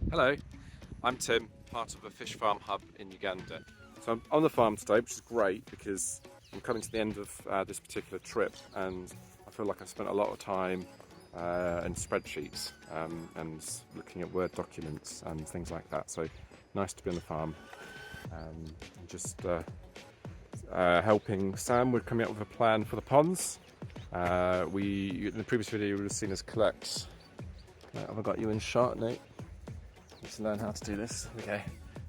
Hello, I'm Tim, part of a fish farm hub in Uganda. So I'm on the farm today, which is great because I'm coming to the end of this particular trip, and I feel like I've spent a lot of time in spreadsheets and looking at Word documents and things like that. So nice to be on the farm and just helping Sam. We're coming up with a plan for the ponds. In the previous video you would have seen us collect. Have I got you in shot, Nate? Need to learn how to do this. Okay.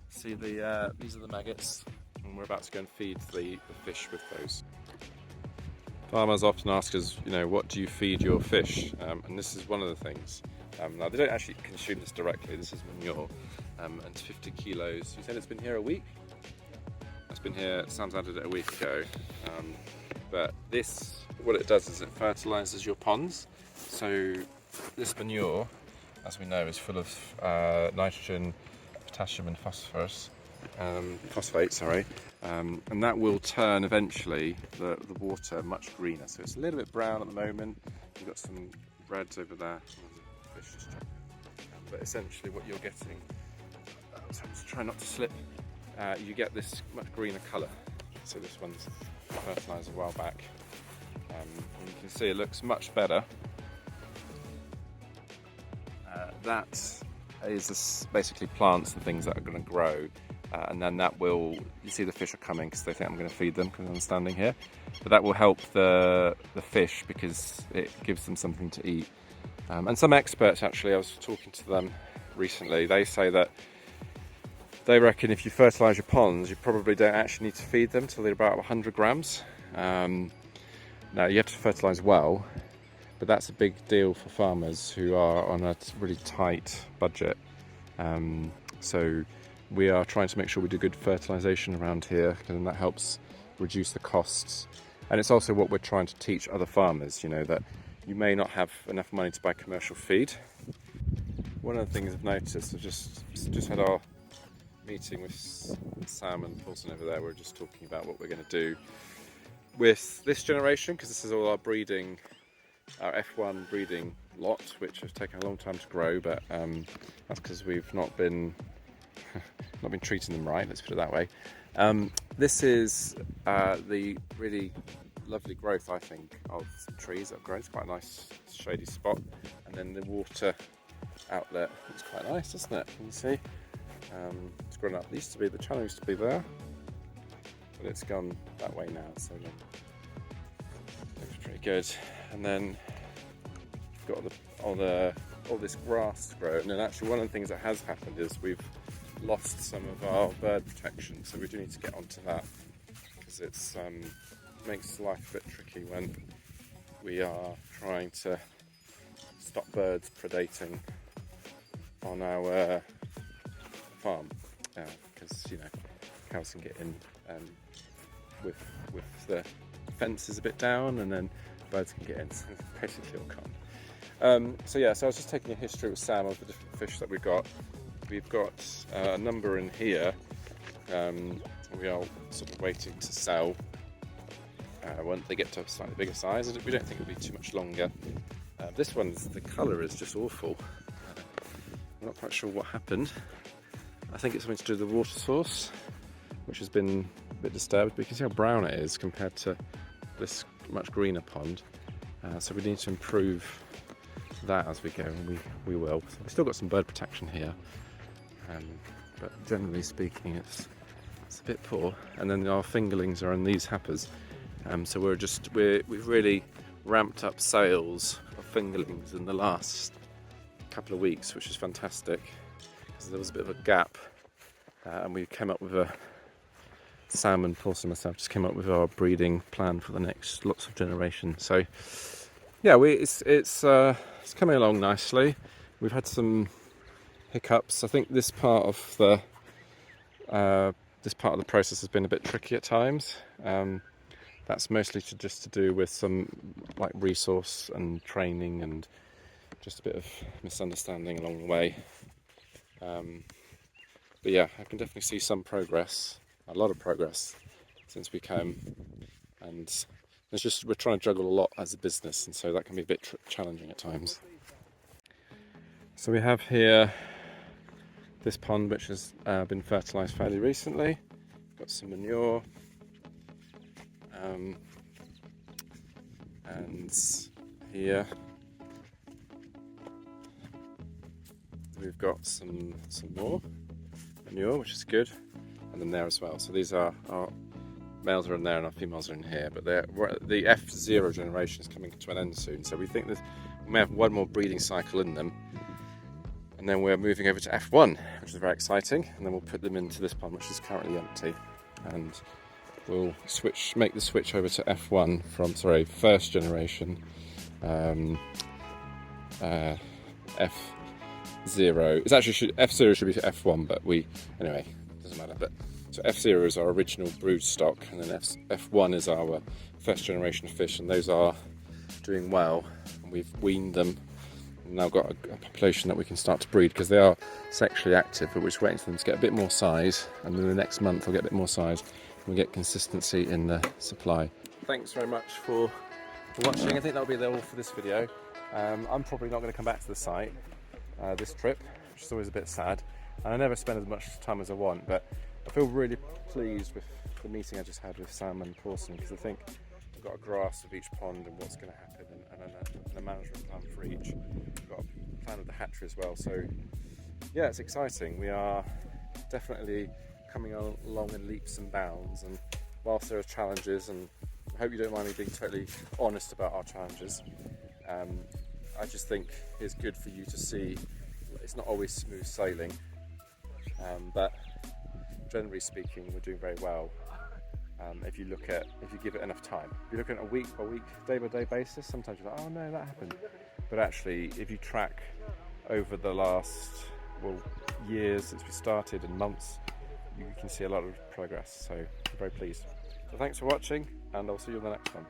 See these are the maggots, and we're about to go and feed the fish with those. Farmers often ask us, what do you feed your fish? And this is one of the things. Now they don't actually consume this directly. This is manure, and it's 50 kilos. You said it's been here a week? It's been here. Sam's added it a week ago. But this, what it does is it fertilises your ponds. So this manure, as we know, is full of nitrogen, potassium and phosphate, and that will turn eventually the water much greener. So it's a little bit brown at the moment. You've got some reds over there, fish just but essentially what you're getting, so I'm just trying not to slip, you get this much greener colour. So this one's fertilised a while back, and you can see it looks much better. That is basically plants and things that are going to grow, and then that will, you see the fish are coming because they think I'm going to feed them because I'm standing here, but that will help the fish because it gives them something to eat. And some experts, actually, I was talking to them recently, they say that they reckon if you fertilise your ponds, you probably don't actually need to feed them till they're about 100 grams. Now you have to fertilise well, but that's a big deal for farmers who are on a really tight budget. So we are trying to make sure we do good fertilisation around here, and that helps reduce the costs. And it's also what we're trying to teach other farmers, that you may not have enough money to buy commercial feed. One of the things I've noticed, I've just had our meeting with Sam and Pauson over there. We're just talking about what we're going to do with this generation, because this is all our F1 breeding lot, which has taken a long time to grow, but that's because we've not been treating them right, let's put it that way. This is the really lovely growth, I think, of some trees that have grown. It's quite a nice shady spot, and then the water outlet is quite nice, isn't it? Can you see? It's grown up. The channel used to be there, but it's gone that way now, so looks pretty good. And then we've got all this grass to grow. And then actually one of the things that has happened is we've lost some of our bird protection, so we do need to get onto that, because it's makes life a bit tricky when we are trying to stop birds predating on our farm, because cows can get in with the fences a bit down, and then birds can get in, so basically all come. So I was just taking a history with Sam of the different fish that we've got. We've got a number in here. We are sort of waiting to sell when they get to a slightly bigger size. We don't think it'll be too much longer. This the colour is just awful. I'm not quite sure what happened. I think it's something to do with the water source, which has been a bit disturbed, but you can see how brown it is compared to this much greener pond. So we need to improve that as we go, and we will. So we've still got some bird protection here, but generally speaking it's a bit poor. And then our fingerlings are in these happers, so we've really ramped up sales of fingerlings in the last couple of weeks, which is fantastic, because there was a bit of a gap, and we came up with Sam and Pauson and myself just came up with our breeding plan for the next lots of generations. So it's coming along nicely. We've had some hiccups. I think this part of the process has been a bit tricky at times. That's mostly to do with some resource and training, and just a bit of misunderstanding along the way. But I can definitely see some progress, a lot of progress since we came, and we're trying to juggle a lot as a business, and so that can be a bit challenging at times. So we have here this pond, which has been fertilised fairly recently. Got some manure, and here we've got some more manure, which is good, and then there as well. So these are our males are in there and our females are in here, but the F0 generation is coming to an end soon, so we think that we may have one more breeding cycle in them, and then we're moving over to F1, which is very exciting, and then we'll put them into this pond, which is currently empty, and we'll make the switch over to F1 from, first generation F0. It's actually F0 should be to F1, but anyway, doesn't matter. But so F0 is our original brood stock, and then F1 is our first generation fish, and those are doing well. And we've weaned them, and now got a population that we can start to breed, because they are sexually active, but we're just waiting for them to get a bit more size, and then the next month they'll get a bit more size, and we'll get consistency in the supply. Thanks very much for watching. I think that'll be all for this video. I'm probably not going to come back to the site this trip, which is always a bit sad, and I never spend as much time as I want, but I feel really pleased with the meeting I just had with Sam and Pauson, because I think we've got a grasp of each pond and what's going to happen, and a management plan for each. We've got a plan with the hatchery as well, so yeah, it's exciting. We are definitely coming along in leaps and bounds, and whilst there are challenges, and I hope you don't mind me being totally honest about our challenges, I just think it's good for you to see it's not always smooth sailing, but generally speaking we're doing very well. If you give it enough time. If you look at a week by week, day by day basis, sometimes you're like, oh no, that happened. But actually, if you track over the last years since we started, and months, you can see a lot of progress. So I'm very pleased. So thanks for watching, and I'll see you in the next one.